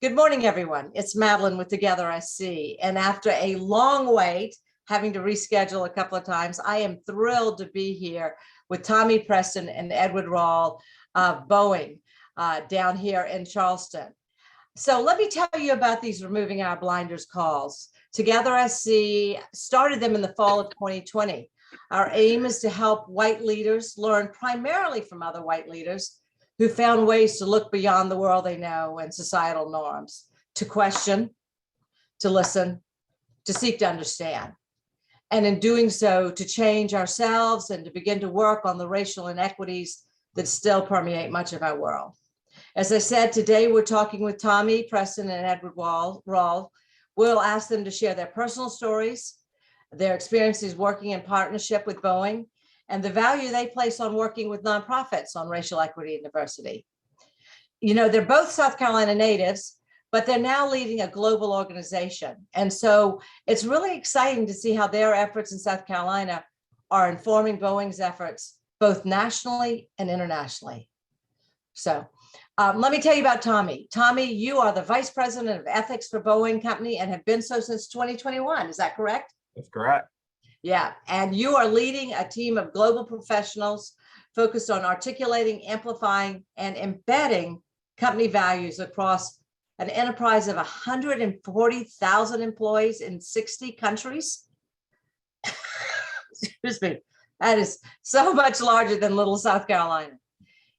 Good morning, everyone. It's Madeline with Together I See. And after a long wait, having to reschedule a couple of times, I am thrilled to be here with Tommy Preston and Edward Rawl of Boeing down here in Charleston. So let me tell you about these Removing Our Blinders calls. Together I See started them in the fall of 2020. Our aim is to help white leaders learn primarily from other white leaders who found ways to look beyond the world they know and societal norms, to question, to listen, to seek to understand. And in doing so, to change ourselves and to begin to work on the racial inequities that still permeate much of our world. As I said, today we're talking with Tommy Preston and Edward Rawl. We'll ask them to share their personal stories, their experiences working in partnership with Boeing, and the value they place on working with nonprofits on racial equity and diversity. You know, they're both South Carolina natives, but they're now leading a global organization. And so it's really exciting to see how their efforts in South Carolina are informing Boeing's efforts, both nationally and internationally. So let me tell you about Tommy. Tommy, you are the Vice President of Ethics for Boeing Company and have been so since 2021. Is that correct? That's correct. Yeah, and you are leading a team of global professionals focused on articulating, amplifying, and embedding company values across an enterprise of 140,000 employees in 60 countries. Excuse me, that is so much larger than little South Carolina.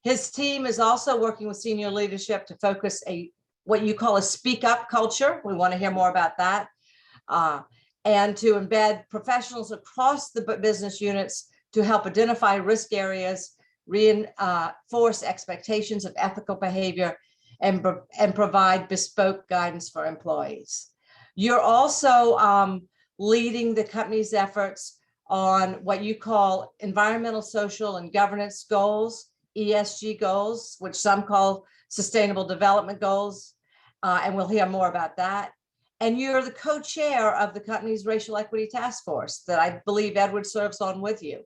His team is also working with senior leadership to focus what you call a speak up culture. We want to hear more about that. And to embed professionals across the business units to help identify risk areas, reinforce expectations of ethical behavior, and provide bespoke guidance for employees. You're also leading the company's efforts on what you call environmental, social, and governance goals, ESG goals, which some call sustainable development goals, and we'll hear more about that. And you're the co-chair of the company's Racial Equity Task Force that I believe Edward serves on with you.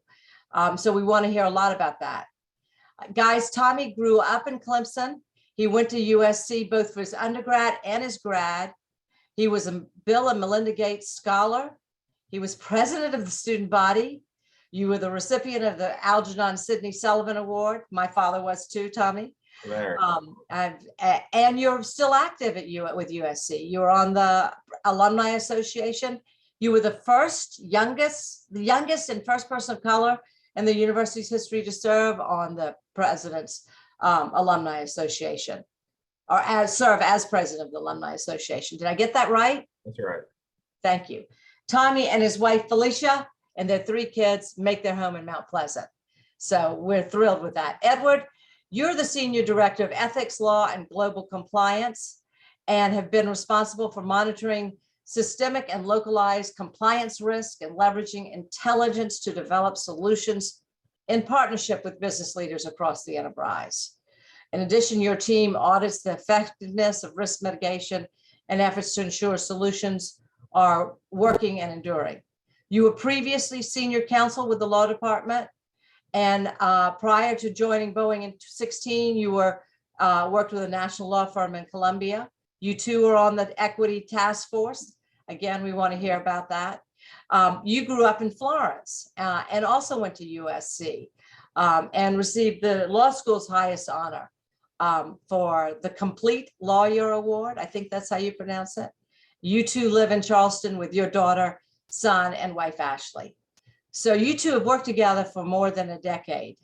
So we want to hear a lot about that. Guys, Tommy grew up in Clemson. He went to USC both for his undergrad and his grad. He was a Bill and Melinda Gates Scholar. He was president of the student body. You were the recipient of the Algernon Sidney Sullivan Award. My father was too, Tommy. And you're still active with USC. You were on the Alumni Association. You were the youngest and first person of color in the university's history to serve on the president's Alumni Association, or serve as president of the Alumni Association. Did I get that right? That's right. Thank you. Tommy and his wife, Felicia, and their 3 kids make their home in Mount Pleasant. So we're thrilled with that. Edward, you're the Senior Director of Ethics, Law, and Global Compliance, and have been responsible for monitoring systemic and localized compliance risk and leveraging intelligence to develop solutions in partnership with business leaders across the enterprise. In addition, your team audits the effectiveness of risk mitigation and efforts to ensure solutions are working and enduring. You were previously Senior Counsel with the Law Department. And prior to joining Boeing in 2016, you worked with a national law firm in Columbia. You too are on the Equity Task Force. Again, we want to hear about that. You grew up in Florence and also went to USC and received the law school's highest honor for the Complete Lawyer Award. I think that's how you pronounce it. You too live in Charleston with your daughter, son, and wife, Ashley. So you two have worked together for more than a decade,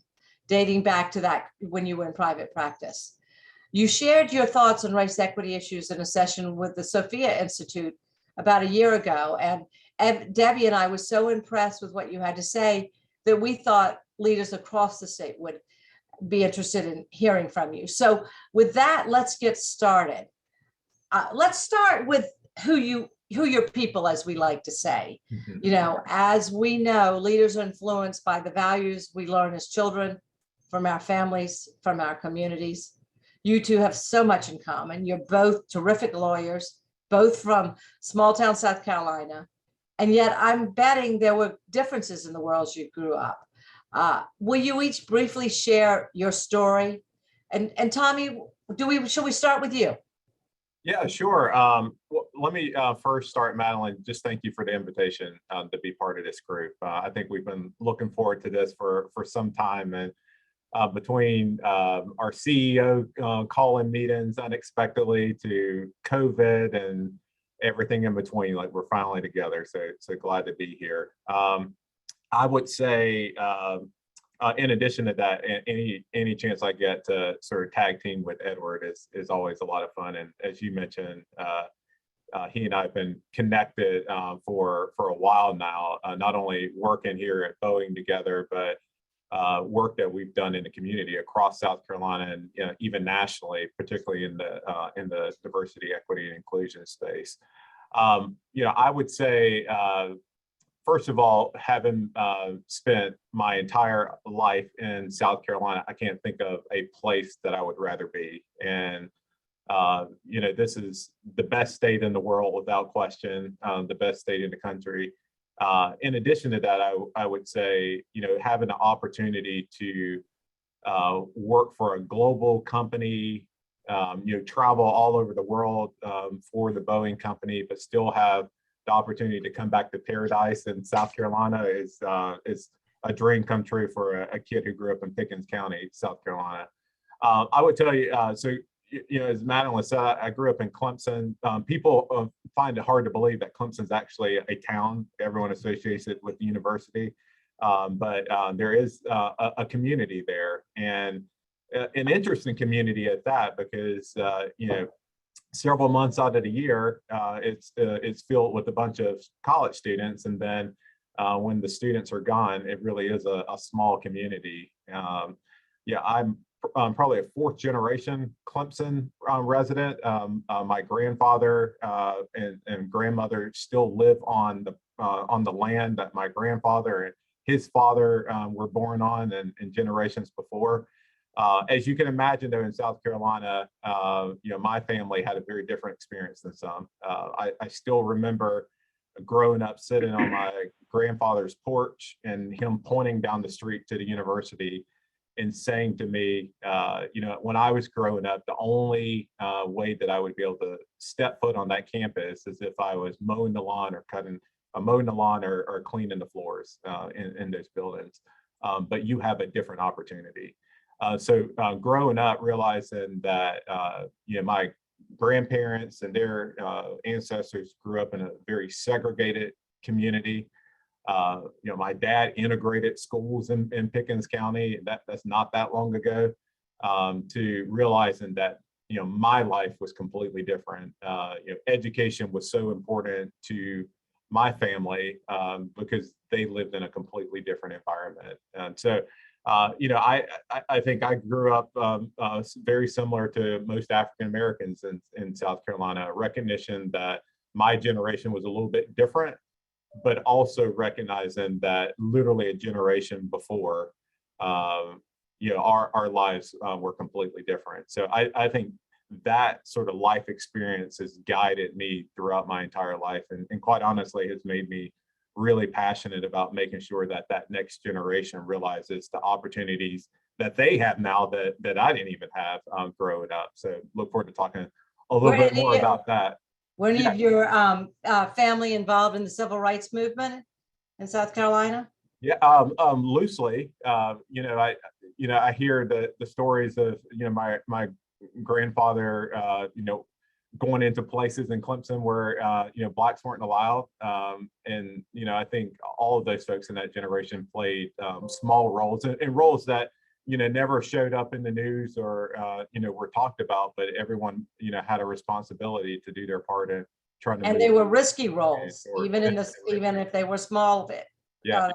dating back to that when you were in private practice. You shared your thoughts on race equity issues in a session with the Sophia Institute about a year ago. And Debbie and I were so impressed with what you had to say that we thought leaders across the state would be interested in hearing from you. So with that, let's get started. Let's start with who your people, as we like to say. You know, as we know, leaders are influenced by the values we learn as children, from our families, from our communities. You two have so much in common. You're both terrific lawyers, both from small town South Carolina. And yet I'm betting there were differences in the worlds you grew up. Will you each briefly share your story? And Tommy, should we start with you? Yeah, sure. Well, let me first start, Madeline. Just thank you for the invitation to be part of this group. I think we've been looking forward to this for some time, and between our CEO calling meetings unexpectedly to COVID and everything in between, like we're finally together. So glad to be here. I would say, in addition to that, any chance I get to sort of tag team with Edward is always a lot of fun. And as you mentioned, he and I have been connected for a while now, not only working here at Boeing together, but work that we've done in the community across South Carolina and even nationally, particularly in the diversity, equity, and inclusion space. I would say, first of all, having spent my entire life in South Carolina, I can't think of a place that I would rather be. And this is the best state in the world without question, the best state in the country. In addition to that, I would say, having the opportunity to work for a global company, travel all over the world for the Boeing company, but still have the opportunity to come back to paradise in South Carolina is a dream come true for a kid who grew up in Pickens County, South Carolina. I would tell you, as Madeline said, I grew up in Clemson. People find it hard to believe that Clemson's actually a town. Everyone associates it with the university, but there is a community there, and an interesting community at that, because several months out of the year, it's filled with a bunch of college students, and then when the students are gone, it really is a small community. I'm probably a fourth generation Clemson resident. My grandfather and grandmother still live on the land that my grandfather and his father were born on, and generations before. As you can imagine, though, in South Carolina, my family had a very different experience than some. I still remember growing up sitting on my grandfather's porch and him pointing down the street to the university and saying to me, when I was growing up, the only way that I would be able to step foot on that campus is if I was mowing the lawn or cleaning the floors in those buildings. But you have a different opportunity. So growing up, realizing that my grandparents and their ancestors grew up in a very segregated community. My dad integrated schools in Pickens County. That's not that long ago. To realizing that my life was completely different. Education was so important to my family because they lived in a completely different environment. And so I think I grew up very similar to most African Americans in South Carolina. Recognition that my generation was a little bit different, but also recognizing that literally a generation before, our lives were completely different. So I think that sort of life experience has guided me throughout my entire life, and quite honestly has made me really passionate about making sure that next generation realizes the opportunities that they have now that I didn't even have growing up. So look forward to talking a little bit more about that. Were any of your family involved in the civil rights movement in South Carolina? Yeah, loosely. I hear the stories of my grandfather, going into places in Clemson where blacks weren't allowed, and I think all of those folks in that generation played small roles and roles that never showed up in the news or were talked about, but everyone had a responsibility to do their part in trying to. And they were risky roles, even if they were small. Yeah,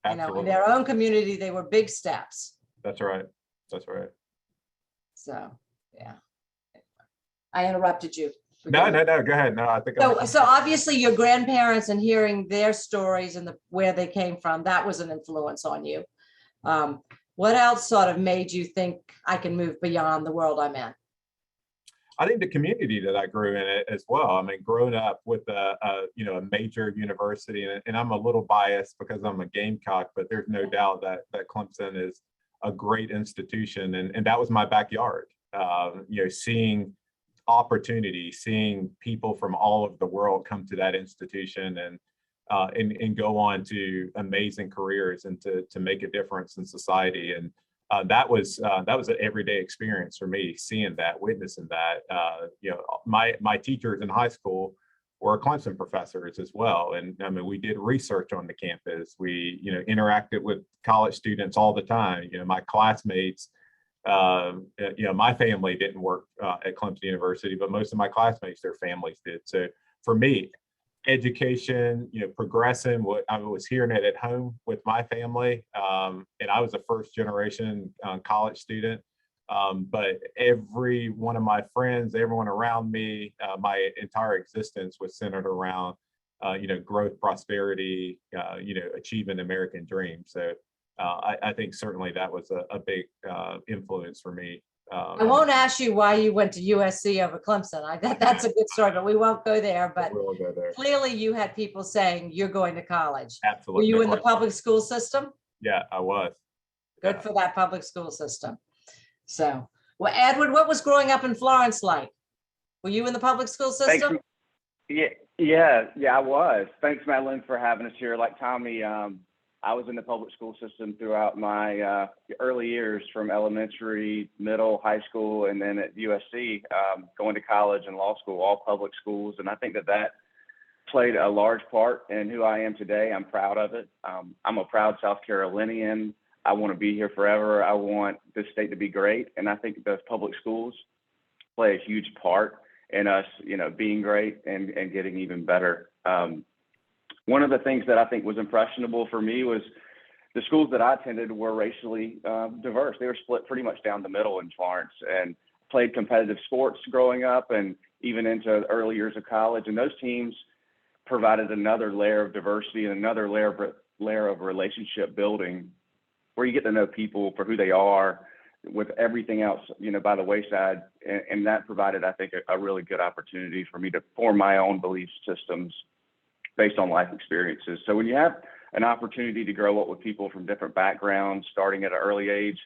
in their own community, they were big steps. That's right. That's right. So yeah. I interrupted you. No, go ahead. No, I think so obviously your grandparents and hearing their stories and where they came from, that was an influence on you. What else sort of made you think I can move beyond the world I'm in? I think the community that I grew in it as well. I mean, growing up with a major university, and I'm a little biased because I'm a Gamecock, but there's no doubt that Clemson is a great institution, and that was my backyard. Seeing opportunity seeing people from all over the world come to that institution and go on to amazing careers and to make a difference in society. And that was an everyday experience for me, seeing that, witnessing that. My teachers in high school were Clemson professors as well. And I mean, we did research on the campus. We, interacted with college students all the time. My classmates, my family didn't work at Clemson University, but most of my classmates, their families did. So for me, education, progressing what I was hearing it at home with my family. And I was a first generation college student. But every one of my friends, everyone around me, my entire existence was centered around, growth, prosperity, achieving the American dream. So I think certainly that was a big influence for me. I won't ask you why you went to USC over Clemson. That's a good story, but we won't go there. But we'll go there. Clearly you had people saying you're going to college. Absolutely. Were you in the public school system? Yeah, I was. Good for that public school system. So, well, Edward, what was growing up in Florence like? Were you in the public school system? Yeah, I was. Thanks, Madeline, for having us here. Like Tommy, I was in the public school system throughout my early years, from elementary, middle, high school, and then at USC, going to college and law school, all public schools. And I think that played a large part in who I am today. I'm proud of it. I'm a proud South Carolinian. I want to be here forever. I want this state to be great. And I think those public schools play a huge part in us, being great and getting even better. One of the things that I think was impressionable for me was the schools that I attended were racially diverse. They were split pretty much down the middle in Florence, and played competitive sports growing up and even into the early years of college. And those teams provided another layer of diversity and another layer of relationship building, where you get to know people for who they are, with everything else, by the wayside. And that provided, I think, a really good opportunity for me to form my own belief systems based on life experiences. So when you have an opportunity to grow up with people from different backgrounds, starting at an early age,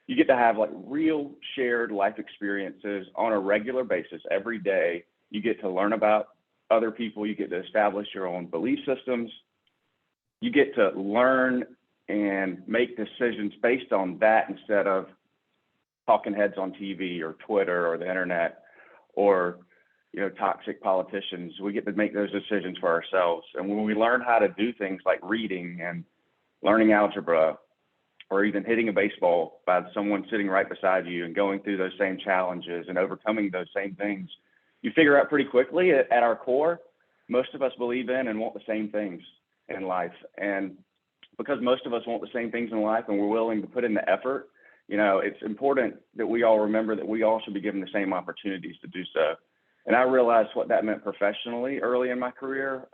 you get to have like real shared life experiences on a regular basis every day. You get to learn about other people. You get to establish your own belief systems. You get to learn and make decisions based on that, instead of talking heads on TV or Twitter or the internet, or toxic politicians. We get to make those decisions for ourselves. And when we learn how to do things like reading and learning algebra, or even hitting a baseball by someone sitting right beside you and going through those same challenges and overcoming those same things, you figure out pretty quickly at our core, most of us believe in and want the same things in life. And because most of us want the same things in life and we're willing to put in the effort, it's important that we all remember that we all should be given the same opportunities to do so. And I realized what that meant professionally early in my career.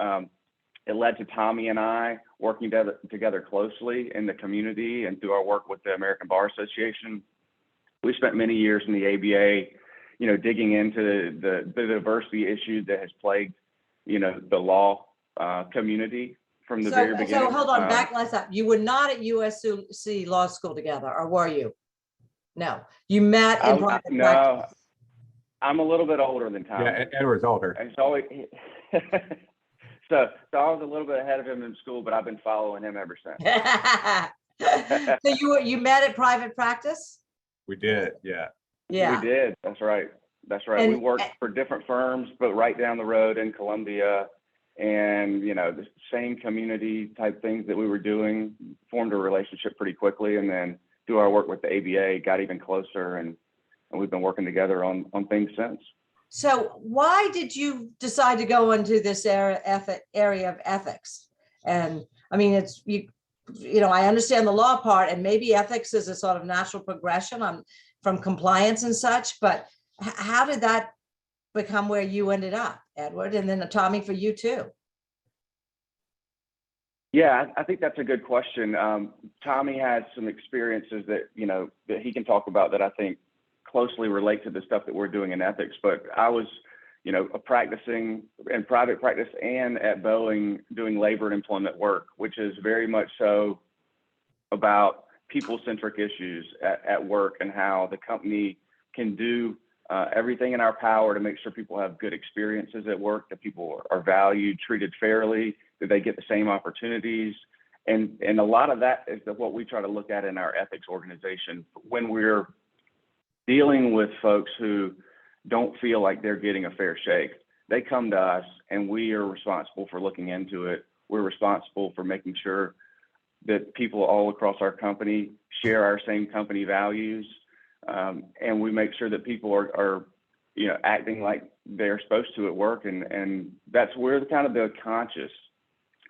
It led to Tommy and I working together closely in the community and through our work with the American Bar Association. We spent many years in the ABA, digging into the diversity issue that has plagued, the law community from the very beginning. So hold on, let's up. You were not at USC Law School together, or were you? No, you met in private practice. No, I'm a little bit older than Tom. Yeah, Edward's older. And so, so I was a little bit ahead of him in school, but I've been following him ever since. So you met at private practice? We did, yeah. Yeah. We did. That's right. We worked for different firms, but right down the road in Columbia. And, the same community type things that we were doing, formed a relationship pretty quickly. And then through our work with the ABA, got even closer, and we've been working together on things since. So why did you decide to go into this area of ethics? And I mean, it's, I understand the law part, and maybe ethics is a sort of natural progression from compliance and such, but how did that become where you ended up, Edward? And then Tommy, for you too. Yeah, I think that's a good question. Tommy has some experiences that, that he can talk about that I think closely relate to the stuff that we're doing in ethics. But I was, practicing in private practice and at Boeing doing labor and employment work, which is very much so about people-centric issues at work, and how the company can do everything in our power to make sure people have good experiences at work, that people are valued, treated fairly, that they get the same opportunities. And a lot of that is what we try to look at in our ethics organization when we're dealing with folks who don't feel like they're getting a fair shake. They come to us and we are responsible for looking into it. We're responsible for making sure that people all across our company share our same company values. And we make sure that people are acting like they're supposed to at work. And that's where the conscious,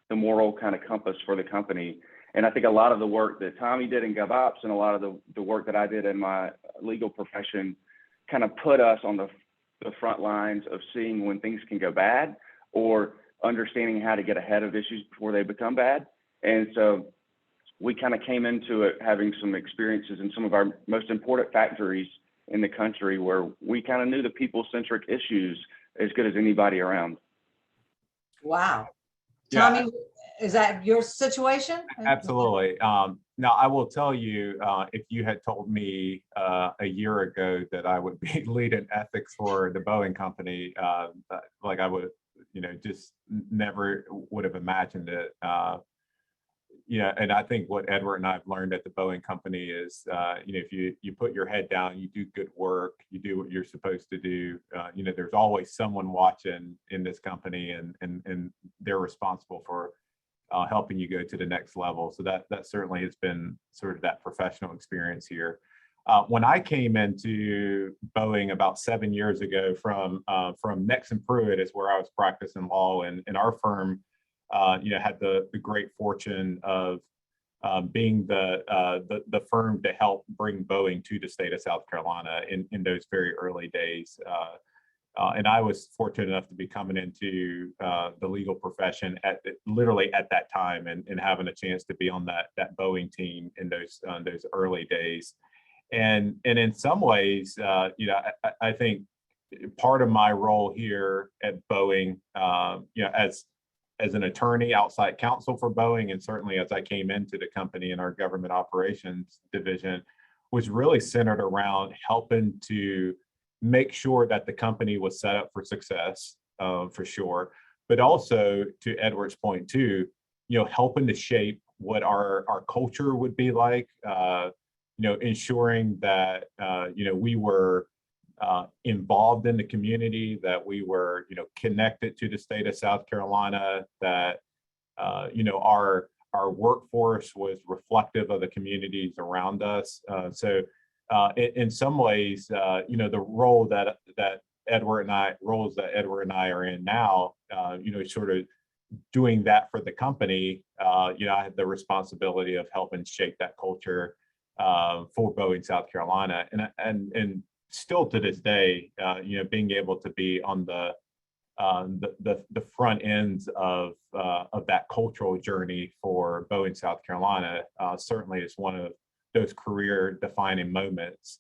the moral kind of compass for the company. And I think a lot of the work that Tommy did in GovOps and a lot of the work that I did in my legal profession kind of put us on the front lines of seeing when things can go bad or understanding how to get ahead of issues before they become bad. And so we kind of came into it having some experiences in some of our most important factories in the country where we kind of knew the people-centric issues as good as anybody around. Wow. Yeah. Tommy, is that your situation? Absolutely. Now, I will tell you, if you had told me a year ago that I would be leading ethics for the Boeing company, like I would, just never would have imagined it. And I think what Edward and I have learned at the Boeing company is, if you put your head down, you do good work, you do what you're supposed to do, there's always someone watching in this company and they're responsible for helping you go to the next level. So that certainly has been sort of that professional experience here. When I came into Boeing about 7 years ago from Nexon Pruitt is where I was practicing law, and our firm had the great fortune of being the firm to help bring Boeing to the state of South Carolina in those very early days. And I was fortunate enough to be coming into the legal profession literally at that time and having a chance to be on that Boeing team in those early days. And in some ways, I think part of my role here at Boeing, as an attorney, outside counsel for Boeing, and certainly as I came into the company in our government operations division, was really centered around helping to make sure that the company was set up for success, for sure, but also to Edward's point too, helping to shape what our culture would be like, ensuring that we were involved in the community, that we were connected to the state of South Carolina, that our workforce was reflective of the communities around us. So in some ways, the role that Edward and I are in now, sort of doing that for the company, I had the responsibility of helping shape that culture for Boeing, South Carolina, and still to this day, being able to be on the front ends of that cultural journey for Boeing, South Carolina, certainly is one of those career defining moments.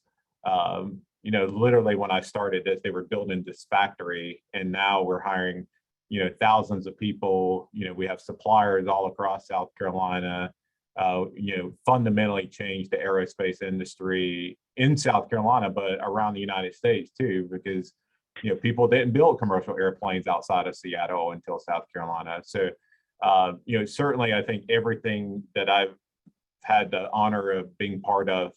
Literally when I started this, they were building this factory, and now we're hiring, thousands of people. We have suppliers all across South Carolina. Fundamentally changed the aerospace industry in South Carolina, but around the United States too, because people didn't build commercial airplanes outside of Seattle until South Carolina. So certainly I think everything that I've had the honor of being part of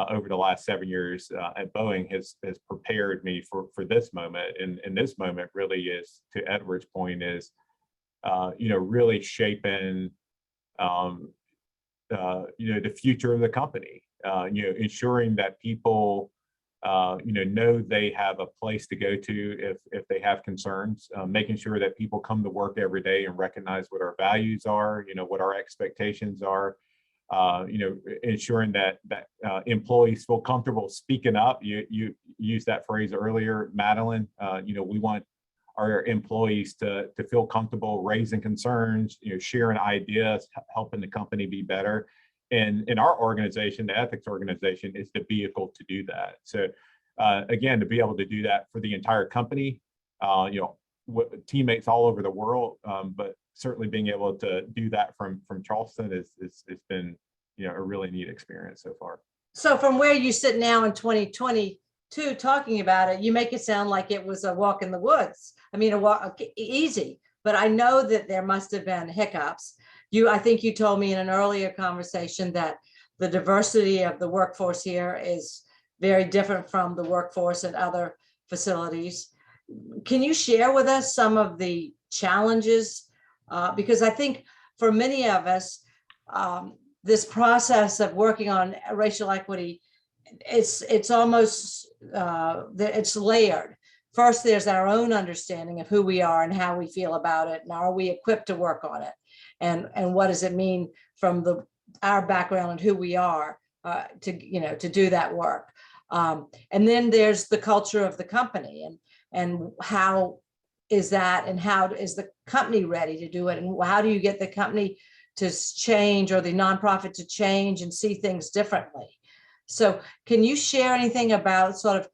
over the last 7 years at Boeing has prepared me for this moment. And this moment really is, to Edward's point, is really shaping the future of the company, ensuring that people, know they have a place to go to if they have concerns, making sure that people come to work every day and recognize what our values are, what our expectations are, ensuring that employees feel comfortable speaking up. You used that phrase earlier, Madeline. We want our employees to feel comfortable raising concerns, sharing ideas, helping the company be better. And in our organization, the ethics organization is the vehicle to do that. So again, to be able to do that for the entire company, teammates all over the world, but certainly being able to do that from Charleston is been a really neat experience so far. So from where you sit now in 2020, too, talking about it, you make it sound like it was a walk in the woods. I mean, a walk easy, but I know that there must have been hiccups. I think you told me in an earlier conversation that the diversity of the workforce here is very different from the workforce at other facilities. Can you share with us some of the challenges? Because I think for many of us, this process of working on racial equity, it's almost it's layered. First, there's our own understanding of who we are and how we feel about it, and are we equipped to work on it, and what does it mean from our background and who we are to do that work. And then there's the culture of the company, and how is that, and how is the company ready to do it, and how do you get the company to change, or the nonprofit to change and see things differently? So can you share anything about sort of,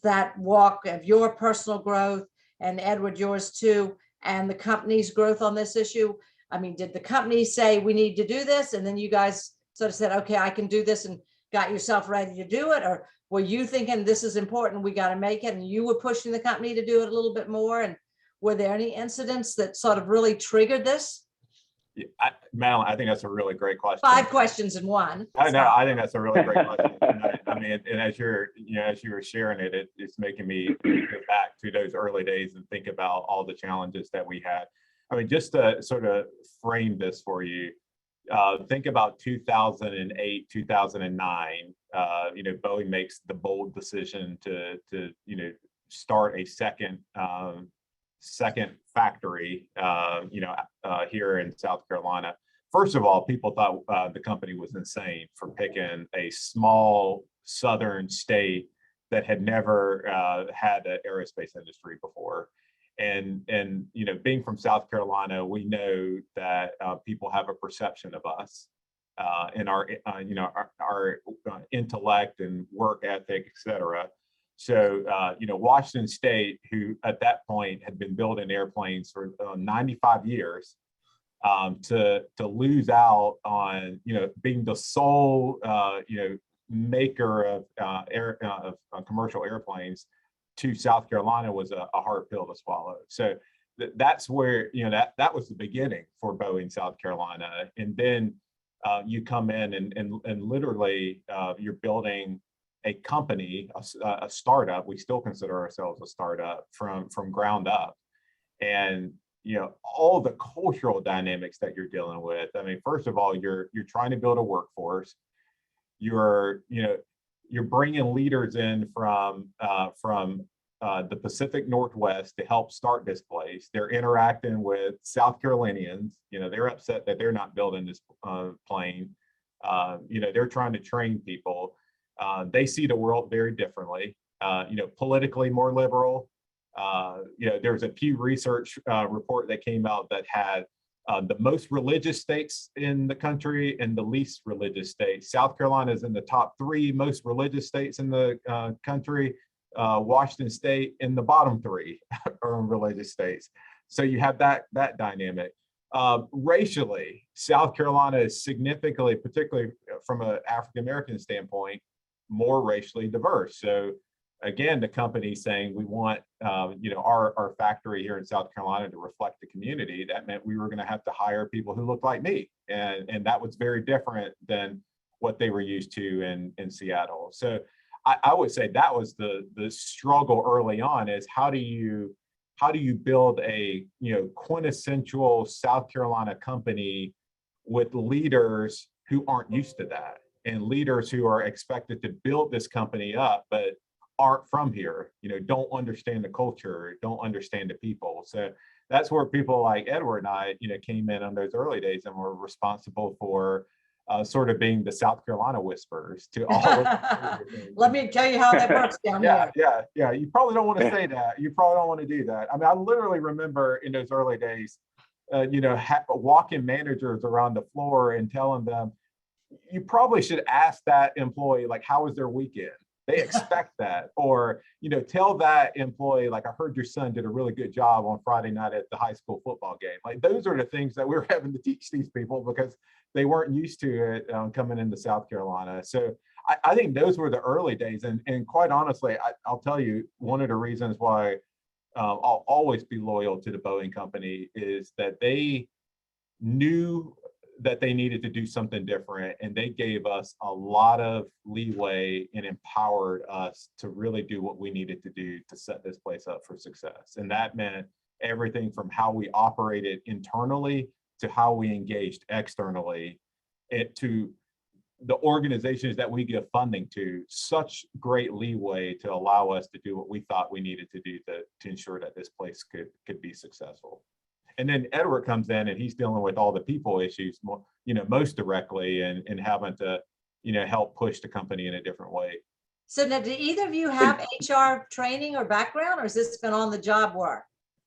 that walk of your personal growth, and Edward, yours too, and the company's growth on this issue? I mean, did the company say we need to do this, and then you guys sort of said, okay, I can do this, and got yourself ready to do it? Or were you thinking this is important, we got to make it, and you were pushing the company to do it a little bit more? And were there any incidents that sort of really triggered this? Madeline, I think that's a really great question. 5 questions in one. I know. I think that's a really great question. I mean, and as you were sharing it, it's making me go back to those early days and think about all the challenges that we had. I mean, just to sort of frame this for you, think about 2008, 2009. Boeing makes the bold decision to start a second factory, here in South Carolina. First of all, people thought the company was insane for picking a small southern state that had never had an aerospace industry before. And being from South Carolina, we know that people have a perception of us and our intellect and work ethic, et cetera. So, Washington State, who at that point had been building airplanes for 95 years, to lose out on, being the sole, maker of commercial airplanes to South Carolina was a hard pill to swallow. So that's where, that was the beginning for Boeing, South Carolina. And then you come in and literally you're building a company, a startup. We still consider ourselves a startup from ground up. And all the cultural dynamics that you're dealing with. I mean, first of all, you're trying to build a workforce. You're bringing leaders in from the Pacific Northwest to help start this place. They're interacting with South Carolinians. They're upset that they're not building this plane. They're trying to train people. They see the world very differently. Politically more liberal. There's a Pew Research report that came out that had the most religious states in the country and the least religious states. South Carolina is in the top 3 most religious states in the country. Washington State in the bottom 3 are religious states. So you have that dynamic. Racially, South Carolina is significantly, particularly from an African-American standpoint, more racially diverse. So again, the company saying we want our factory here in South Carolina to reflect the community. That meant we were going to have to hire people who looked like me, and that was very different than what they were used to in Seattle. So I would say that was the struggle early on, is how do you build a quintessential South Carolina company with leaders who aren't used to that, and leaders who are expected to build this company up but aren't from here, don't understand the culture, don't understand the people. So that's where people like Edward and I, came in on those early days and were responsible for sort of being the South Carolina whispers to all of Let me tell you how that works down yeah, here. Yeah. You probably don't want to say that. You probably don't want to do that. I mean, I literally remember in those early days, walking managers around the floor and telling them, you probably should ask that employee, like, how was their weekend? They expect that. Or, tell that employee, like, I heard your son did a really good job on Friday night at the high school football game. Like, those are the things that we're having to teach these people because they weren't used to it coming into South Carolina. So I think those were the early days. And quite honestly, I'll tell you, one of the reasons why I'll always be loyal to the Boeing company is that they knew that they needed to do something different, and they gave us a lot of leeway and empowered us to really do what we needed to do to set this place up for success. And that meant everything from how we operated internally to how we engaged externally, to the organizations that we give funding to, such great leeway to allow us to do what we thought we needed to do to ensure that this place could be successful. And then Edward comes in and he's dealing with all the people issues, most directly, and having to, help push the company in a different way. So now, do either of you have HR training or background, or has this been on the job work?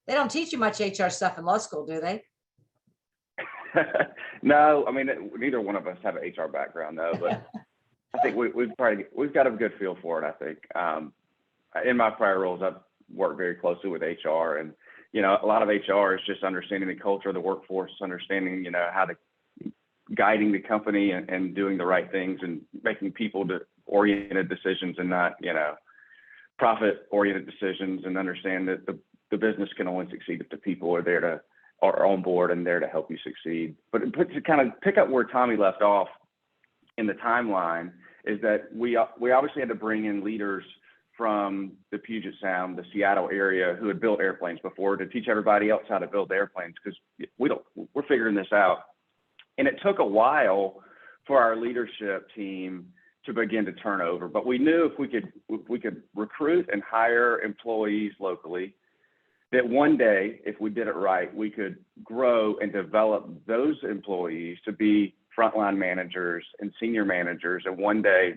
They don't teach you much HR stuff in law school, do they? No, I mean, neither one of us have an HR background, though, but I think we've got a good feel for it. I think in my prior roles, I've worked very closely with HR, and a lot of HR is just understanding the culture of the workforce, understanding how to guiding the company and doing the right things and making people-oriented decisions and not profit-oriented decisions, and understand that the business can only succeed if the people are on board and there to help you succeed. But to kind of pick up where Tommy left off in the timeline, is that we obviously had to bring in leaders from the Puget Sound, the Seattle area, who had built airplanes before, to teach everybody else how to build airplanes, because we're figuring this out. And it took a while for our leadership team to begin to turn over, but we knew if we could recruit and hire employees locally, that one day, if we did it right, we could grow and develop those employees to be frontline managers and senior managers, and one day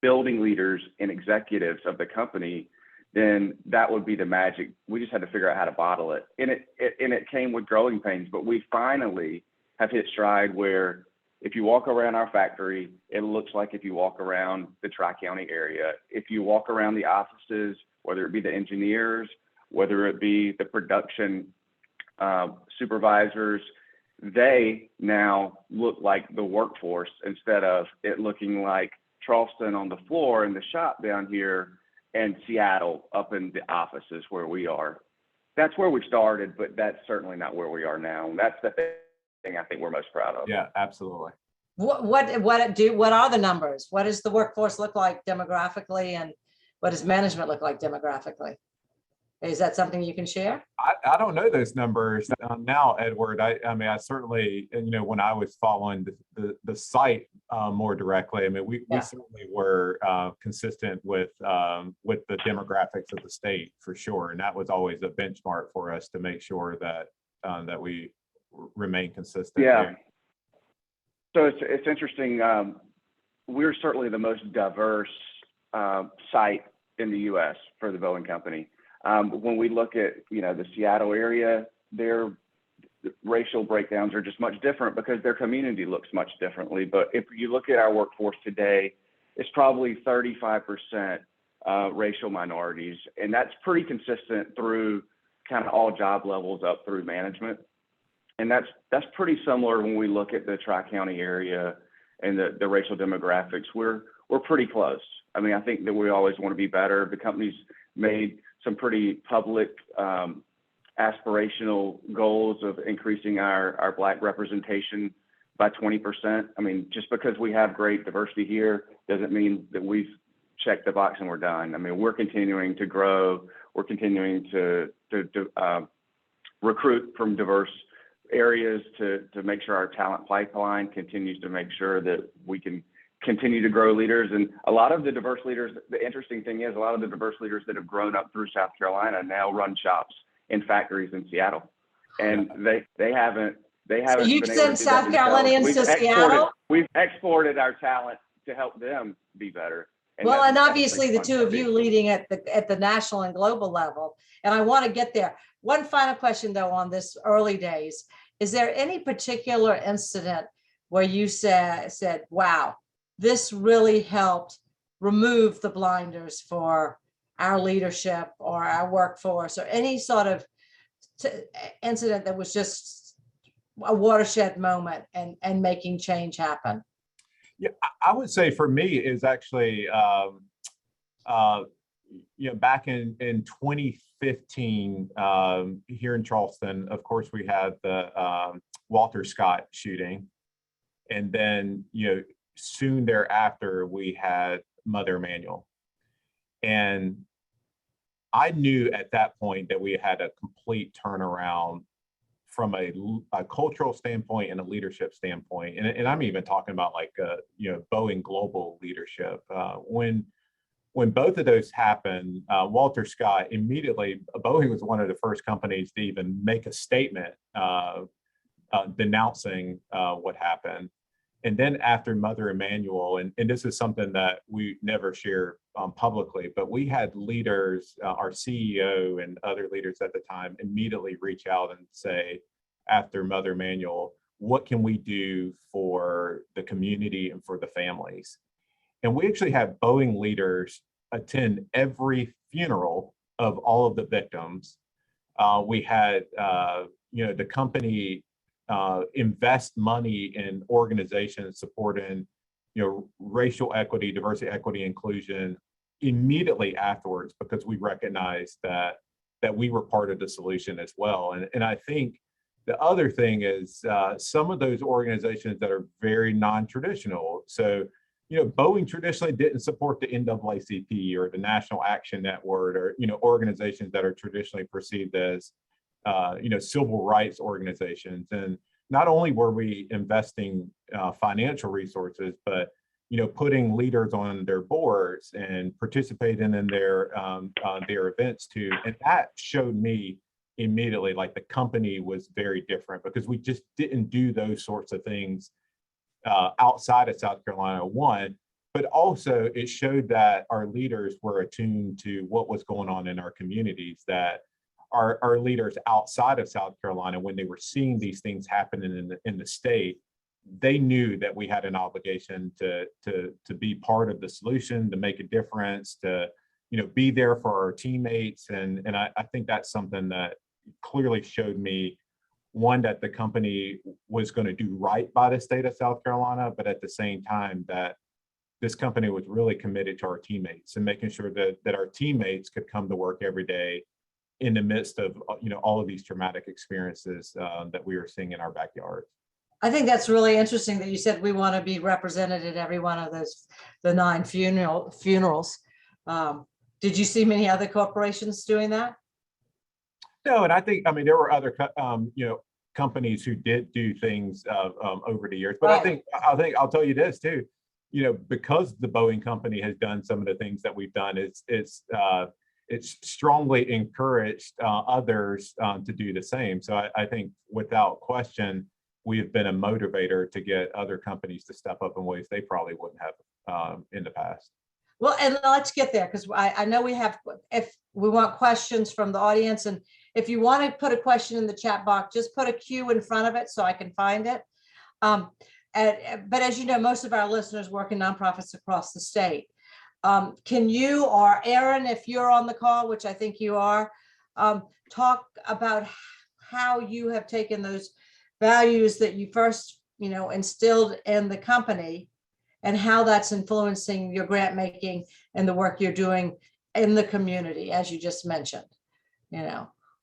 building leaders and executives of the company. Then that would be the magic. We just had to figure out how to bottle it. And it came with growing pains, but we finally have hit stride where if you walk around our factory, it looks like if you walk around the Tri-County area. If you walk around the offices, whether it be the engineers, whether it be the production supervisors, they now look like the workforce instead of it looking like Charleston on the floor in the shop down here and Seattle up in the offices where we are. That's where we started, but that's certainly not where we are now. That's the thing I think we're most proud of. Yeah, absolutely. What are the numbers? What does the workforce look like demographically, and what does management look like demographically? Is that something you can share? I don't know those numbers now, Edward. I mean, I certainly, when I was following the site more directly, I mean, we certainly were consistent with the demographics of the state for sure, and that was always a benchmark for us to make sure that that we remain consistent. Yeah. There. So it's interesting. We're certainly the most diverse site in the U.S. for the Boeing company. When we look at, the Seattle area, their racial breakdowns are just much different because their community looks much differently. But if you look at our workforce today, it's probably 35% racial minorities. And that's pretty consistent through kind of all job levels up through management. And that's pretty similar when we look at the Tri-County area and the racial demographics. We're pretty close. I mean, I think that we always want to be better. The company's made some pretty public aspirational goals of increasing our Black representation by 20%. I mean, just because we have great diversity here doesn't mean that we've checked the box and we're done. I mean, we're continuing to grow. We're continuing to recruit from diverse areas to make sure our talent pipeline continues to make sure that we can continue to grow leaders. And a lot of the diverse leaders, the interesting thing is a lot of the diverse leaders that have grown up through South Carolina now run shops in factories in Seattle. And they haven't So you send South Carolinians to Seattle? We've exported our talent to help them be better. Well, and obviously the two of you leading at the national and global level. And I want to get there. One final question though on this early days. Is there any particular incident where you said, wow, this really helped remove the blinders for our leadership or our workforce, or any sort of incident that was just a watershed moment and making change happen? Yeah, I would say for me is actually, uh, back in 2015, here in Charleston, of course, we had the Walter Scott shooting. And then, soon thereafter, we had Mother Emanuel. And I knew at that point that we had a complete turnaround from a cultural standpoint and a leadership standpoint. And I'm even talking about like, Boeing global leadership. When both of those happened, Walter Scott immediately, Boeing was one of the first companies to even make a statement denouncing what happened. And then after Mother Emanuel, and this is something that we never share publicly, but we had leaders, our CEO and other leaders at the time immediately reach out and say, after Mother Emanuel, what can we do for the community and for the families? And we actually had Boeing leaders attend every funeral of all of the victims. We had, the company invest money in organizations supporting, racial equity, diversity, equity, inclusion immediately afterwards, because we recognized that we were part of the solution as well. And I think the other thing is some of those organizations that are very non-traditional. So, Boeing traditionally didn't support the NAACP or the National Action Network or, organizations that are traditionally perceived as, civil rights organizations. And not only were we investing financial resources, but, putting leaders on their boards and participating in their events too. And that showed me immediately like the company was very different, because we just didn't do those sorts of things outside of South Carolina, one, but also it showed that our leaders were attuned to what was going on in our communities, that our leaders outside of South Carolina, when they were seeing these things happening in the state, they knew that we had an obligation to be part of the solution, to make a difference, to be there for our teammates. And I think that's something that clearly showed me, one, that the company was going to do right by the state of South Carolina, but at the same time that this company was really committed to our teammates and making sure that our teammates could come to work every day in the midst of all of these traumatic experiences that we were seeing in our backyard. I think that's really interesting that you said we want to be represented at every one of the 9 funerals. Did you see many other corporations doing that? No, and I think, there were other companies who did do things over the years, but right. I think I'll tell you this too, because the Boeing company has done some of the things that we've done, it's strongly encouraged others to do the same. So I think without question, we have been a motivator to get other companies to step up in ways they probably wouldn't have in the past. Well, and let's get there, because I know we have, if we want questions from the audience, and if you want to put a question in the chat box, just put a Q in front of it so I can find it. But as you know, most of our listeners work in nonprofits across the state. Can you, or Erin, if you're on the call, which I think you are, talk about how you have taken those values that you first, instilled in the company, and how that's influencing your grant making and the work you're doing in the community, as you just mentioned.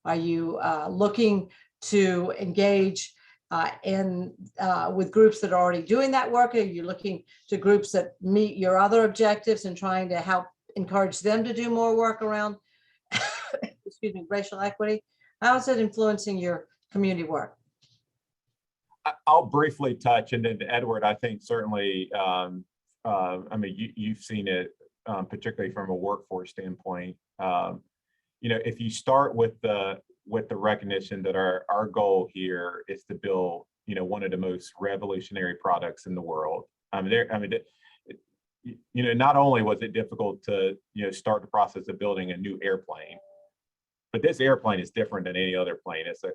Are you looking to engage with groups that are already doing that work? Are you looking to groups that meet your other objectives and trying to help encourage them to do more work around racial equity? How is it influencing your community work? I'll briefly touch, and then Edward, I think certainly, you've seen it, particularly from a workforce standpoint. If you start with the recognition that our goal here is to build, one of the most revolutionary products in the world. Not only was it difficult to, start the process of building a new airplane, but this airplane is different than any other plane. It's a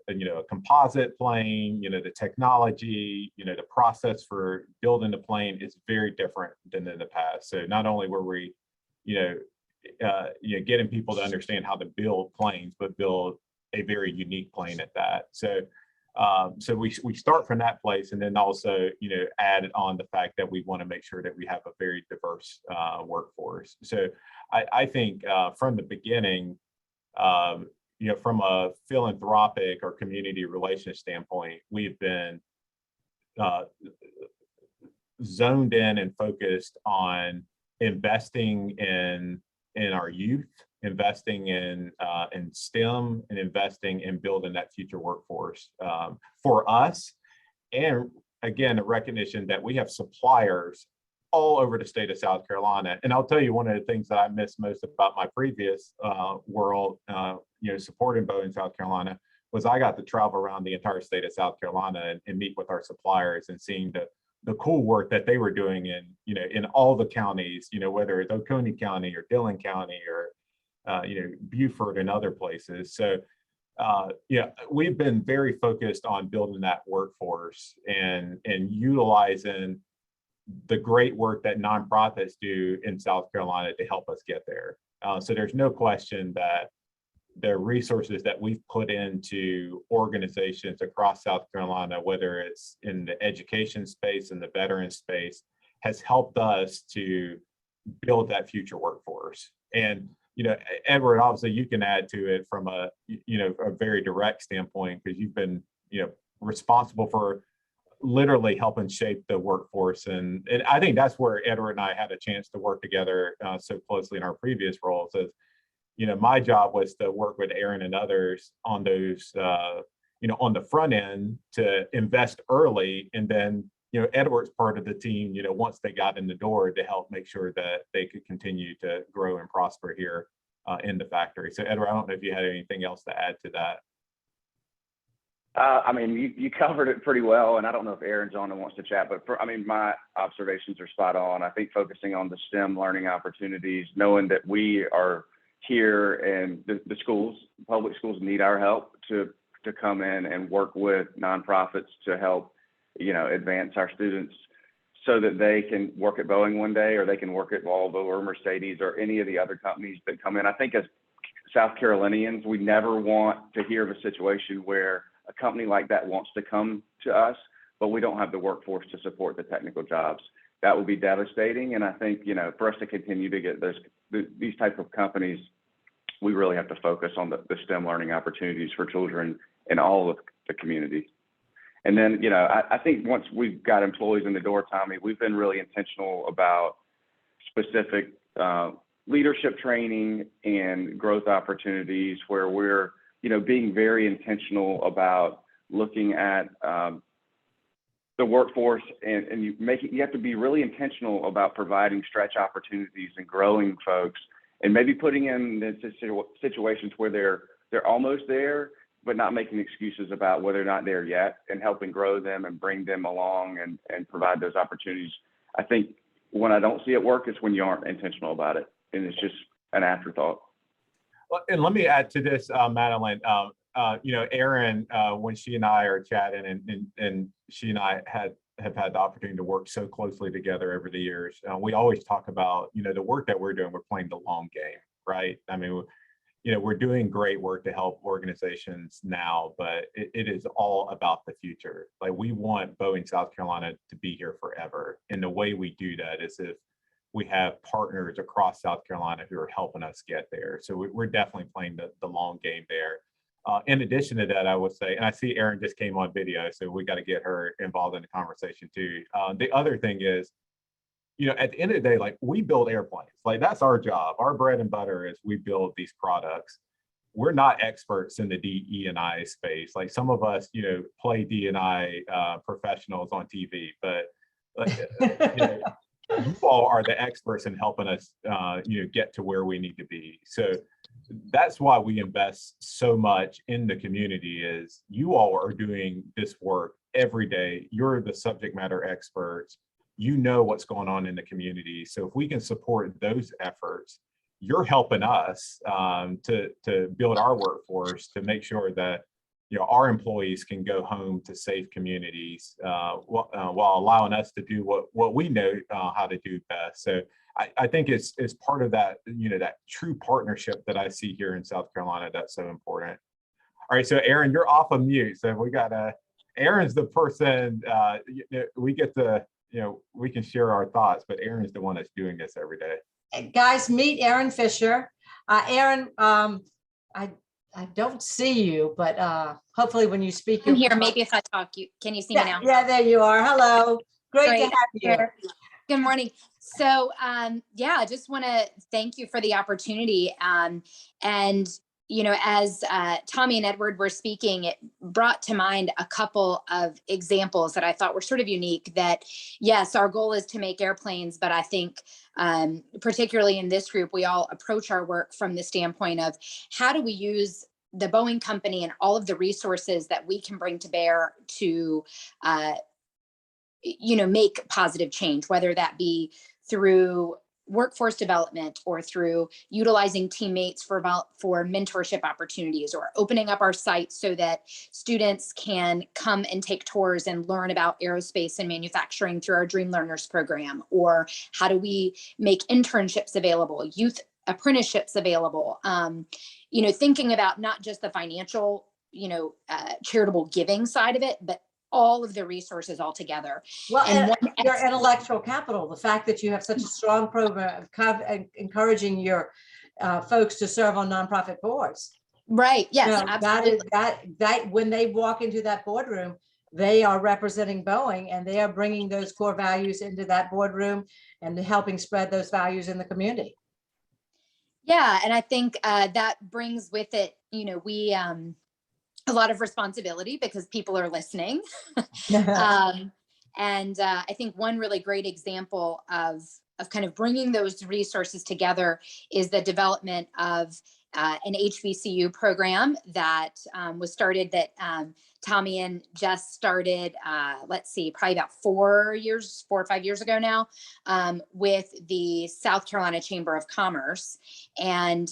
composite plane. The technology, the process for building the plane is very different than in the past. So not only were we, getting people to understand how to build planes, but build a very unique plane at that. So So we start from that place, and then also, add on the fact that we want to make sure that we have a very diverse workforce. So I think from the beginning, from a philanthropic or community relations standpoint, we've been zoned in and focused on investing in our youth, investing in STEM, and investing in building that future workforce for us. And again, the recognition that we have suppliers all over the state of South Carolina. And I'll tell you, one of the things that I miss most about my previous world, supporting Boeing, South Carolina, was I got to travel around the entire state of South Carolina and meet with our suppliers and seeing the cool work that they were doing in all the counties, whether it's Oconee County or Dillon County or Beaufort and other places. So we've been very focused on building that workforce and utilizing the great work that nonprofits do in South Carolina to help us get there. So there's no question that the resources that we've put into organizations across South Carolina, whether it's in the education space and the veteran space, has helped us to build that future workforce. And Edward, obviously you can add to it from a very direct standpoint, because you've been responsible for literally helping shape the workforce. And I think that's where Edward and I had a chance to work together so closely in our previous roles. As my job was to work with Erin and others on those, on the front end to invest early, and then Edward's part of the team, once they got in the door, to help make sure that they could continue to grow and prosper here in the factory. So Edward, I don't know if you had anything else to add to that. You covered it pretty well, and I don't know if Erin's on and wants to chat, but my observations are spot on. I think focusing on the STEM learning opportunities, knowing that we are here and the schools, public schools, need our help to come in and work with nonprofits to help, advance our students so that they can work at Boeing one day, or they can work at Volvo or Mercedes or any of the other companies that come in. I think as South Carolinians, we never want to hear of a situation where a company like that wants to come to us, but we don't have the workforce to support the technical jobs. That would be devastating. And I think, for us to continue to get these type of companies, we really have to focus on the STEM learning opportunities for children in all of the community. And then, I think once we've got employees in the door, Tommy, we've been really intentional about specific leadership training and growth opportunities where we're, being very intentional about looking at the workforce, and you have to be really intentional about providing stretch opportunities and growing folks, and maybe putting in situations where they're almost there, but not making excuses about whether they're not there yet, and helping grow them and bring them along and provide those opportunities. I think when I don't see it work, it's when you aren't intentional about it, and it's just an afterthought. Well, and let me add to this, Madeline. Erin, when she and I are chatting, and she and I have had the opportunity to work so closely together over the years, we always talk about, the work that we're doing, we're playing the long game, right? We're doing great work to help organizations now, but it is all about the future. Like, we want Boeing, South Carolina to be here forever. And the way we do that is if we have partners across South Carolina who are helping us get there. So we're definitely playing the long game there. In addition to that, I would say, and I see Erin just came on video, so we got to get her involved in the conversation too. The other thing is, at the end of the day, like, we build airplanes. Like, that's our job. Our bread and butter is we build these products. We're not experts in the DE&I space. Like, some of us, play D&I professionals on TV, but you all are the experts in helping us, get to where we need to be. So that's why we invest so much in the community. Is you all are doing this work every day. You're the subject matter experts. You know what's going on in the community. So if we can support those efforts, you're helping us to build our workforce, to make sure that our employees can go home to safe communities while allowing us to do what we know how to do best. So I think it's part of that, that true partnership that I see here in South Carolina that's so important. All right, so Erin, you're off of mute. So we got Erin's the person, we get to, we can share our thoughts, but Erin's the one that's doing this every day. Guys, meet Erin Fisher. Erin, I don't see you, but hopefully when you speak, I'm here. Maybe if I talk, can you see me now? Yeah, there you are. Hello. Great to have you. Good morning. So, yeah, I just want to thank you for the opportunity. And, as Tommy and Edward were speaking, it brought to mind a couple of examples that I thought were sort of unique that, yes, our goal is to make airplanes, but I think particularly in this group, we all approach our work from the standpoint of how do we use the Boeing company and all of the resources that we can bring to bear to make positive change, whether that be through workforce development or through utilizing teammates for mentorship opportunities, or opening up our site so that students can come and take tours and learn about aerospace and manufacturing through our Dream Learners program, or how do we make internships available, youth apprenticeships available, thinking about not just the financial, charitable giving side of it, but all of the resources all together. Well, and your intellectual capital, the fact that you have such a strong program of encouraging your folks to serve on nonprofit boards. Right. Yes. Absolutely. That when they walk into that boardroom, they are representing Boeing, and they are bringing those core values into that boardroom and helping spread those values in the community. Yeah. And I think that brings with it, a lot of responsibility because people are listening. And I think one really great example of kind of bringing those resources together is the development of an HBCU program that was started that Tommy and Jess started, probably about 4 or 5 years ago now, with the South Carolina Chamber of Commerce. And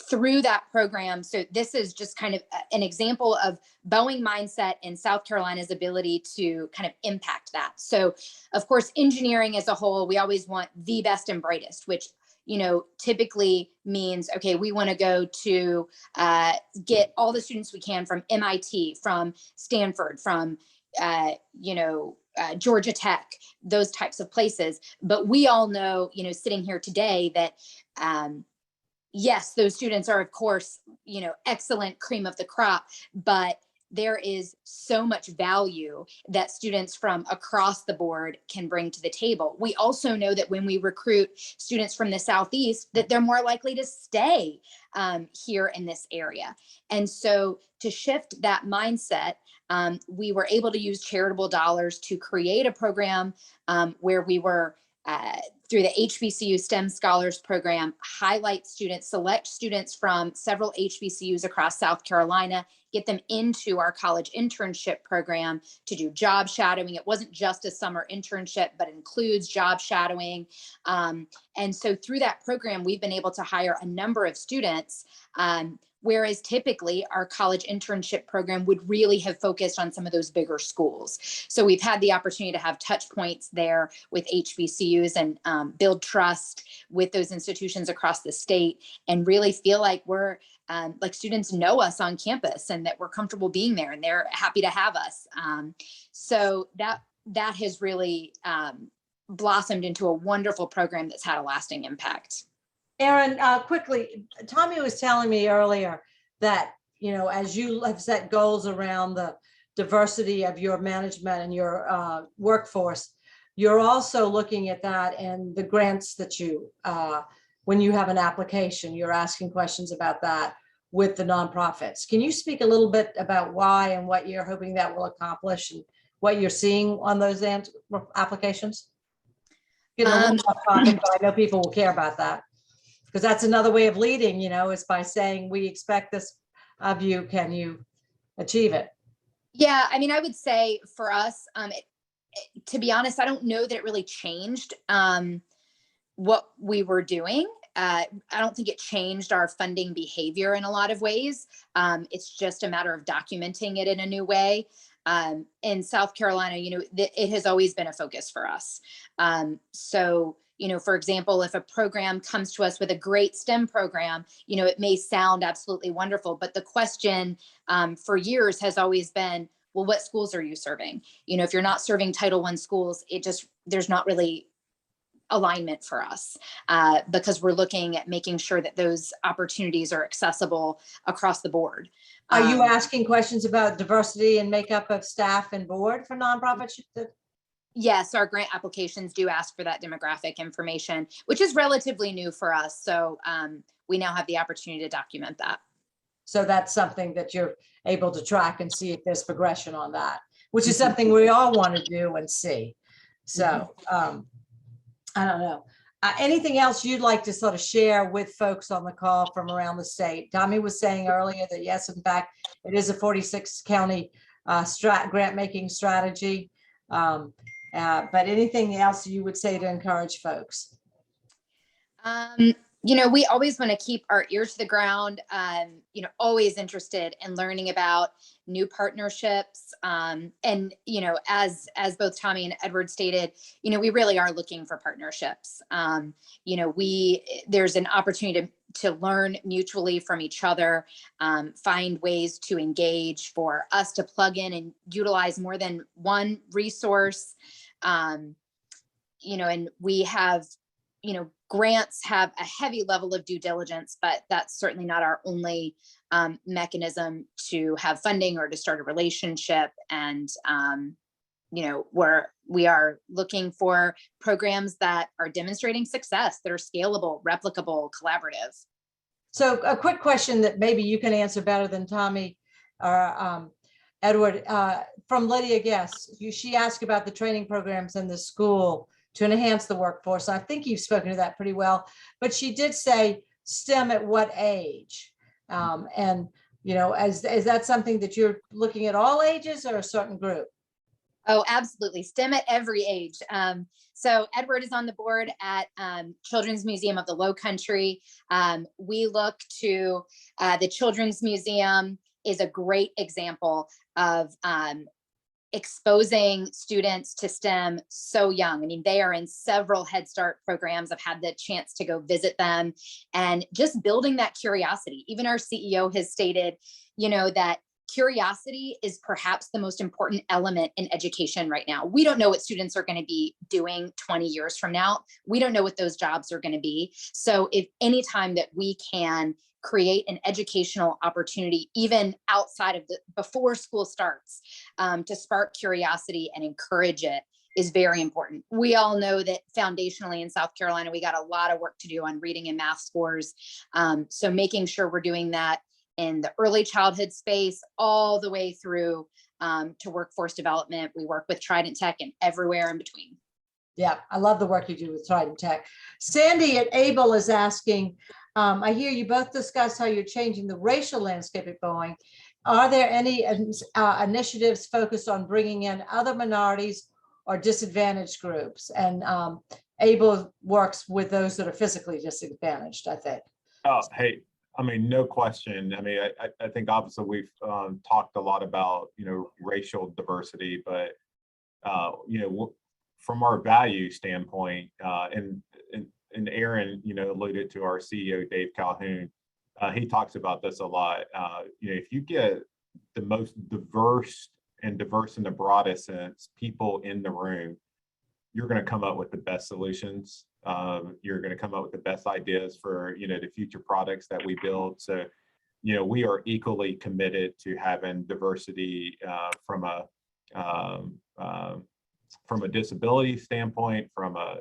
through that program, so this is just kind of an example of Boeing mindset and South Carolina's ability to kind of impact that. So, of course, engineering as a whole, we always want the best and brightest, which typically means, okay, we want to go to get all the students we can from MIT, from Stanford, from, Georgia Tech, those types of places. But we all know, sitting here today that, yes, those students are, of course, excellent cream of the crop, but there is so much value that students from across the board can bring to the table. We also know that when we recruit students from the Southeast, that they're more likely to stay here in this area. And so to shift that mindset, we were able to use charitable dollars to create a program where we were through the HBCU STEM Scholars Program, select students from several HBCUs across South Carolina, get them into our college internship program to do job shadowing. It wasn't just a summer internship, but includes job shadowing. And so through that program, we've been able to hire a number of students, whereas typically our college internship program would really have focused on some of those bigger schools. So we've had the opportunity to have touch points there with HBCUs and build trust with those institutions across the state, and really feel like we're like students know us on campus and that we're comfortable being there and they're happy to have us. So that has really blossomed into a wonderful program that's had a lasting impact. Erin, quickly, Tommy was telling me earlier that, as you have set goals around the diversity of your management and your workforce, you're also looking at that and the grants that when you have an application, you're asking questions about that with the nonprofits. Can you speak a little bit about why and what you're hoping that will accomplish and what you're seeing on those applications? Get a little off topic, but I know people will care about that. Because that's another way of leading, is by saying, we expect this of you. Can you achieve it? Yeah, I mean, I would say for us, to be honest, I don't know that it really changed what we were doing. I don't think it changed our funding behavior in a lot of ways. It's just a matter of documenting it in a new way. In South Carolina, it has always been a focus for us. So For example, if a program comes to us with a great STEM program, it may sound absolutely wonderful, but the question for years has always been, well, what schools are you serving? If you're not serving Title I schools, there's not really alignment for us because we're looking at making sure that those opportunities are accessible across the board. Are you asking questions about diversity and makeup of staff and board for nonprofits? Yes, our grant applications do ask for that demographic information, which is relatively new for us. So we now have the opportunity to document that. So that's something that you're able to track and see if there's progression on that, which is something we all want to do and see. So I don't know. Anything else you'd like to sort of share with folks on the call from around the state? Tommy was saying earlier that yes, in fact, it is a 46 county grant making strategy. But anything else you would say to encourage folks? We always want to keep our ear to the ground, always interested in learning about new partnerships. And, as both Tommy and Edward stated, we really are looking for partnerships. There's an opportunity to learn mutually from each other, find ways to engage, for us to plug in and utilize more than one resource. And we have, grants have a heavy level of due diligence, but that's certainly not our only mechanism to have funding or to start a relationship. And, we are looking for programs that are demonstrating success, that are scalable, replicable, collaborative. So a quick question that maybe you can answer better than Tommy or Edward, from Lydia Guest. She asked about the training programs in the school to enhance the workforce. I think you've spoken to that pretty well, but she did say STEM at what age? Is that something that you're looking at all ages or a certain group? Oh, absolutely. STEM at every age. So Edward is on the board at Children's Museum of the Low Country. We look to the Children's Museum is a great example of exposing students to STEM so young. I mean, they are in several Head Start programs. I've had the chance to go visit them and just building that curiosity. Even our CEO has stated, that curiosity is perhaps the most important element in education right now. We don't know what students are going to be doing 20 years from now. We don't know what those jobs are going to be. So if any time that we can create an educational opportunity, even outside of before school starts, to spark curiosity and encourage it is very important. We all know that foundationally in South Carolina, we got a lot of work to do on reading and math scores. So making sure we're doing that in the early childhood space, all the way through to workforce development. We work with Trident Tech and everywhere in between. Yeah, I love the work you do with Trident Tech. Sandy at Able is asking, I hear you both discuss how you're changing the racial landscape at Boeing. Are there any initiatives focused on bringing in other minorities or disadvantaged groups? And Able works with those that are physically disadvantaged, I think. Oh, hey, no question. I think obviously we've talked a lot about, racial diversity, but, from our value standpoint, and Erin, alluded to our CEO, Dave Calhoun. He talks about this a lot. If you get the most diverse in the broadest sense, people in the room, you're going to come up with the best solutions. You're going to come up with the best ideas for, the future products that we build. So, we are equally committed to having diversity from a disability standpoint, from a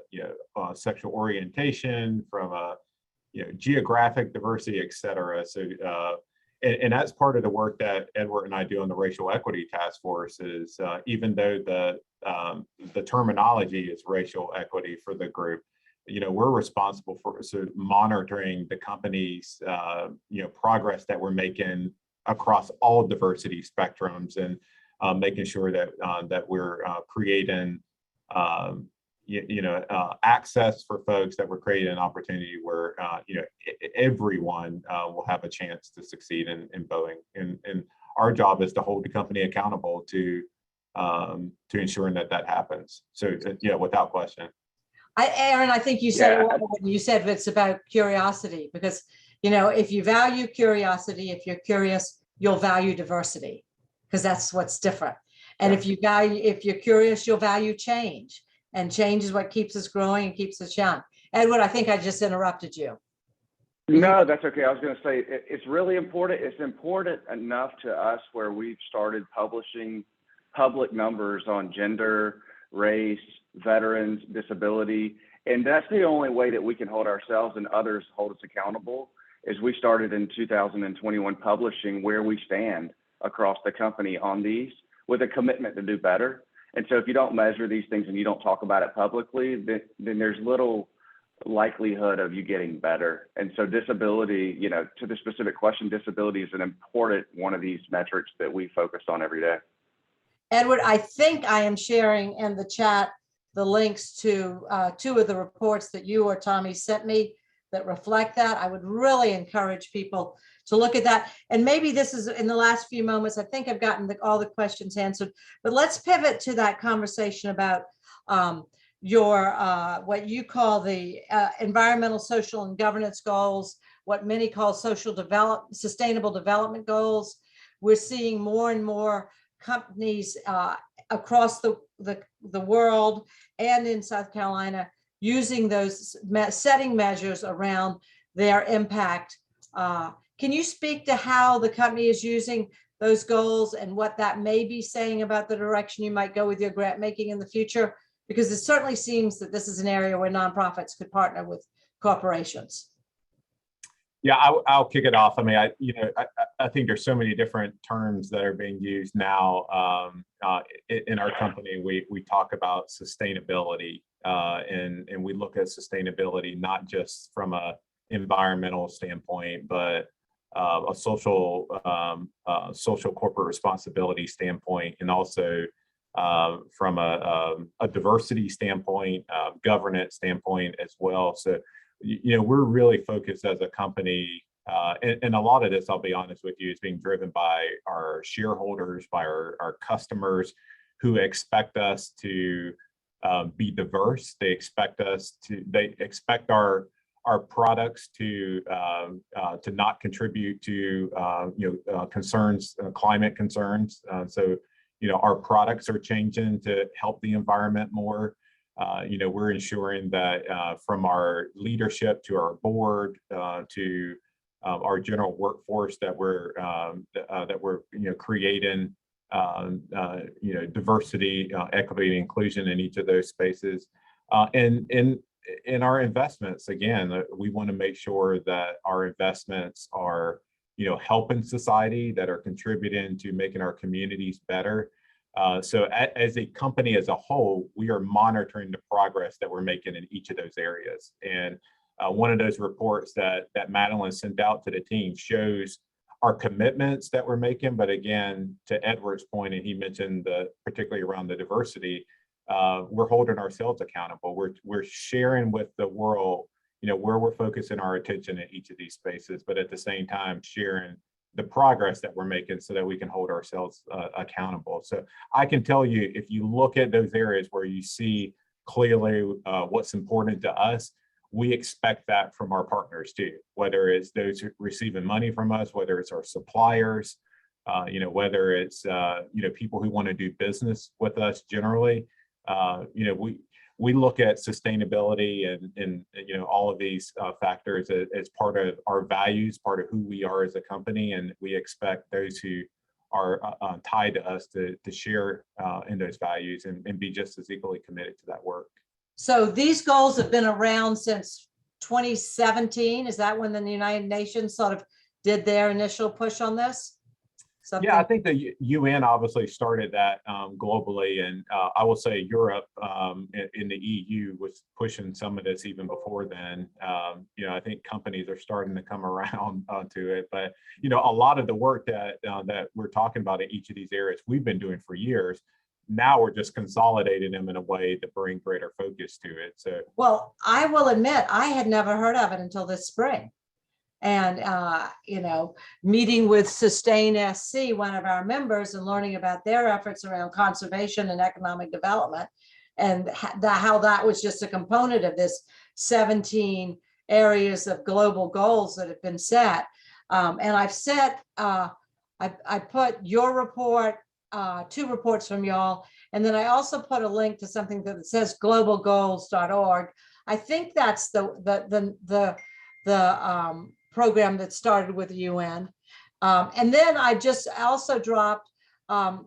sexual orientation, from a geographic diversity, et cetera. So and that's part of the work that Edward and I do on the Racial Equity Task Force. Is even though the terminology is racial equity for the group, we're responsible for monitoring the company's progress that we're making across all diversity spectrums, and making sure that we're creating access for folks, that we're creating an opportunity where everyone will have a chance to succeed in Boeing. And our job is to hold the company accountable to ensuring that happens. So yeah, without question. Erin, I think you said it Yeah. well when you said it's about curiosity, because, you know, if you value curiosity, if you're curious, you'll value diversity, because that's what's different. And if you're curious, you'll value change, and change is what keeps us growing and keeps us young. Edward, I think I just interrupted you. No, that's okay. I was going to say it's really important. It's important enough to us where we've started publishing public numbers on gender, race, veterans, disability. And that's the only way that we can hold ourselves and others hold us accountable, is we started in 2021 publishing where we stand across the company on these with a commitment to do better. And so if you don't measure these things and you don't talk about it publicly, then there's little likelihood of you getting better. And so disability, you know, to the specific question, disability is an important one of these metrics that we focus on every day. Edward, I think I am sharing in the chat the links to 2 of the reports that you or Tommy sent me that reflect that. I would really encourage people to look at that. And maybe this is in the last few moments, I think I've gotten all the questions answered, but let's pivot to that conversation about your what you call the environmental, social, and governance goals, what many call sustainable development goals. We're seeing more and more companies across the world and in South Carolina using those setting measures around their impact. Can you speak to how the company is using those goals and what that may be saying about the direction you might go with your grant making in the future? Because it certainly seems that this is an area where nonprofits could partner with corporations. Yeah, I'll kick it off. I mean, I think there's so many different terms that are being used now. In our company, we talk about sustainability, and we look at sustainability not just from a environmental standpoint, but a social corporate responsibility standpoint, and also from a diversity standpoint, governance standpoint as well. So, you know, we're really focused as a company, and a lot of this, I'll be honest with you, is being driven by our shareholders, by our customers, who expect us to be diverse. They expect our products to not contribute to concerns, climate concerns. So, you know, our products are changing to help the environment more. You know, we're ensuring that from our leadership to our board to our general workforce that we're creating diversity, equity, and inclusion in each of those spaces. And in our investments, again, we want to make sure that our investments are helping society, that are contributing to making our communities better. So as a company as a whole, we are monitoring the progress that we're making in each of those areas. And one of those reports that Madeline sent out to the team shows our commitments that we're making. But again, to Edward's point, and he mentioned particularly around the diversity, we're holding ourselves accountable. We're sharing with the world, where we're focusing our attention in each of these spaces, but at the same time sharing the progress that we're making so that we can hold ourselves accountable. So I can tell you, if you look at those areas where you see clearly what's important to us, we expect that from our partners too, whether it's those receiving money from us, whether it's our suppliers, whether it's people who want to do business with us generally. We look at sustainability and all of these factors as part of our values, part of who we are as a company, and we expect those who are tied to us to share in those values and be just as equally committed to that work. So these goals have been around since 2017. Is that when the United Nations sort of did their initial push on this? Yeah, I think the UN obviously started that globally, and I will say Europe in the EU was pushing some of this even before then. I think companies are starting to come around to it, but a lot of the work that we're talking about in each of these areas we've been doing for years. Now we're just consolidating them in a way to bring greater focus to it. So, well, I will admit I had never heard of it until this spring. And, meeting with Sustain SC, one of our members, and learning about their efforts around conservation and economic development. and how that was just a component of this 17 areas of global goals that have been set. And I've set, I put your report, 2 reports from y'all, and then I also put a link to something that says globalgoals.org. I think that's the program that started with the UN. And then I just also dropped,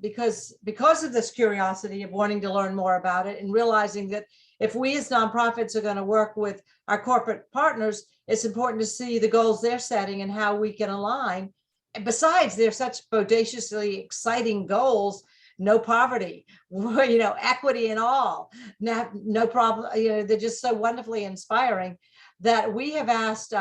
because of this curiosity of wanting to learn more about it and realizing that if we as nonprofits are going to work with our corporate partners, it's important to see the goals they're setting and how we can align. And besides, they're such bodaciously exciting goals. No poverty, equity in all, no problem. They're just so wonderfully inspiring that we have asked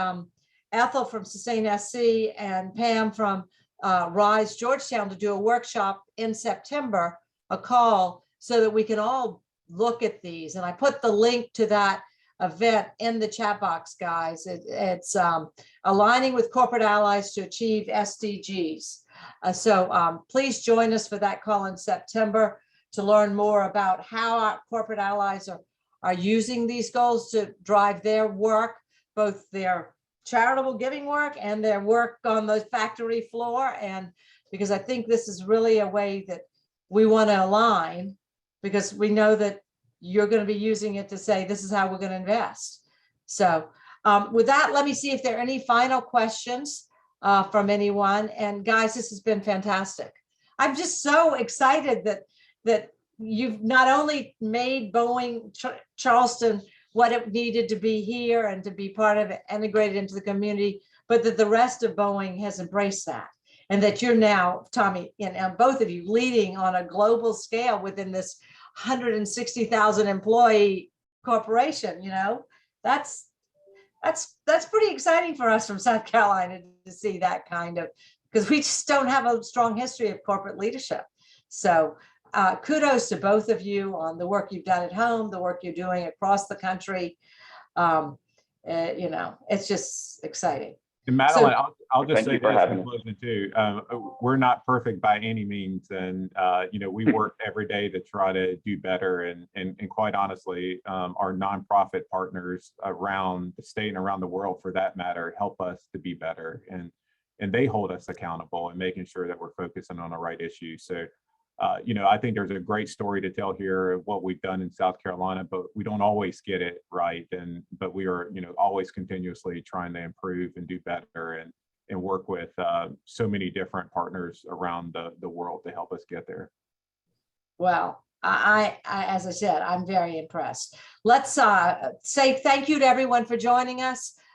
Ethel from Sustain SC and Pam from Rise Georgetown to do a workshop in September, a call, so that we can all look at these. And I put the link to that event in the chat box, guys. It's aligning with corporate allies to achieve SDGs. So please join us for that call in September to learn more about how our corporate allies are using these goals to drive their work, both their charitable giving work and their work on the factory floor. And because I think this is really a way that we want to align, because we know that you're going to be using it to say, this is how we're going to invest. So with that, let me see if there are any final questions from anyone. And guys, this has been fantastic. I'm just so excited that you've not only made Boeing Charleston what it needed to be here and to be part of it, integrated into the community, but that the rest of Boeing has embraced that. And that you're now, Tommy, and both of you, leading on a global scale within this 160,000 employee corporation. That's pretty exciting for us from South Carolina to see that kind of, because we just don't have a strong history of corporate leadership. So kudos to both of you on the work you've done at home, the work you're doing across the country. It's just exciting. And Madeline, I'll just Thank say you for this having in us. closing too. We're not perfect by any means, and we work every day to try to do better. And quite honestly, our nonprofit partners around the state and around the world, for that matter, help us to be better, and they hold us accountable and making sure that we're focusing on the right issues. So, I think there's a great story to tell here of what we've done in South Carolina, but we don't always get it right. But we are, always continuously trying to improve and do better and work with so many different partners around the world to help us get there. Well, I as I said, I'm very impressed. Let's say thank you to everyone for joining us.